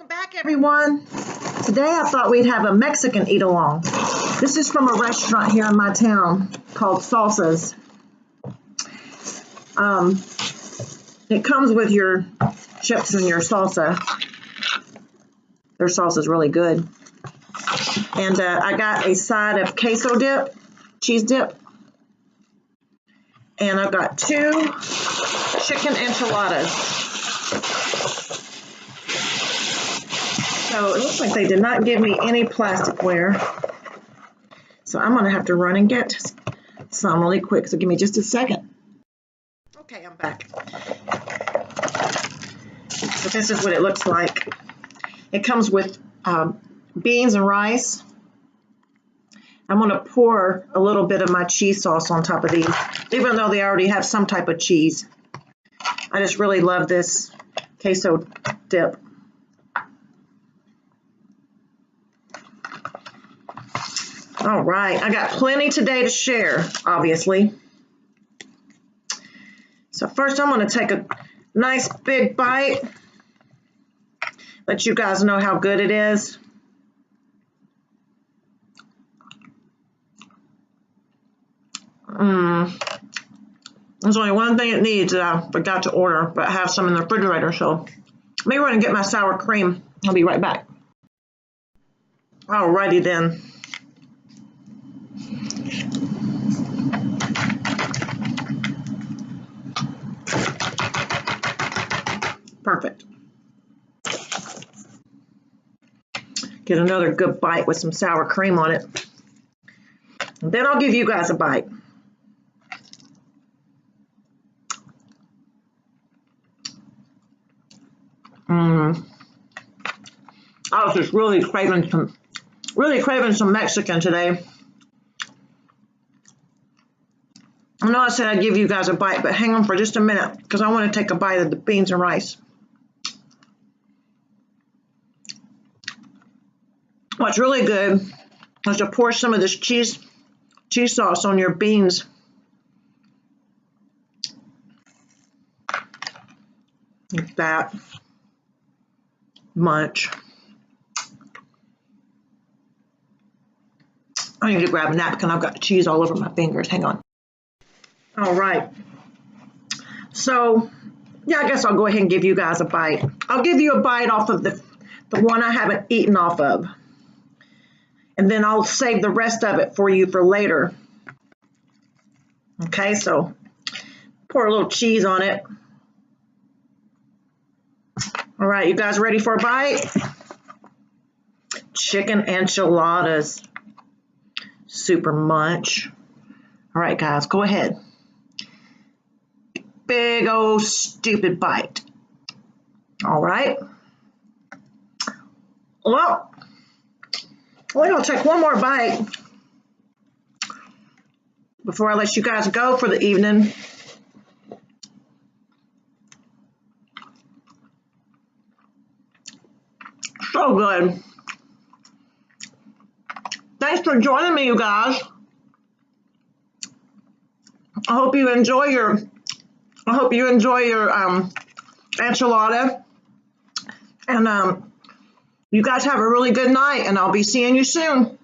Welcome back, everyone. Today I thought we'd have a Mexican eat-along. This is from a restaurant here in my town called Salsa's. It comes with your chips and your salsa. Their salsa is really good. And I got a side of queso dip, cheese dip. And I've got 2 chicken enchiladas. So it looks like they did not give me any plasticware. So I'm going to have to run and get some really quick. So give me just a second. Okay, I'm back. So this is what it looks like. It comes with beans and rice. I'm going to pour a little bit of my cheese sauce on top of these, even though they already have some type of cheese. I just really love this queso dip. All right, I got plenty today to share, obviously. So first I'm going to take a nice big bite, let you guys know how good it is. There's only one thing it needs that I forgot to order, but I have some in the refrigerator, so let me run and get my sour cream. I'll be right back. Alrighty then. Perfect. Get another good bite with some sour cream on it. And then I'll give you guys a bite. I was just really craving some Mexican today. I know I said I'd give you guys a bite, but hang on for just a minute because I want to take a bite of the beans and rice. What's really good is to pour some of this cheese sauce on your beans. Like that. Much. I need to grab a napkin. I've got cheese all over my fingers. Hang on. All right. So, yeah, I guess I'll go ahead and give you guys a bite. I'll give you a bite off of the one I haven't eaten off of. And then I'll save the rest of it for you for later. Okay, so pour a little cheese on it. All right, you guys ready for a bite? Chicken enchiladas. Super munch. All right, guys, go ahead. Big old stupid bite. All right. Well, we're going to take one more bite before I let you guys go for the evening. So good. Thanks for joining me, you guys. I hope you enjoy your enchilada. And you guys have a really good night, and I'll be seeing you soon.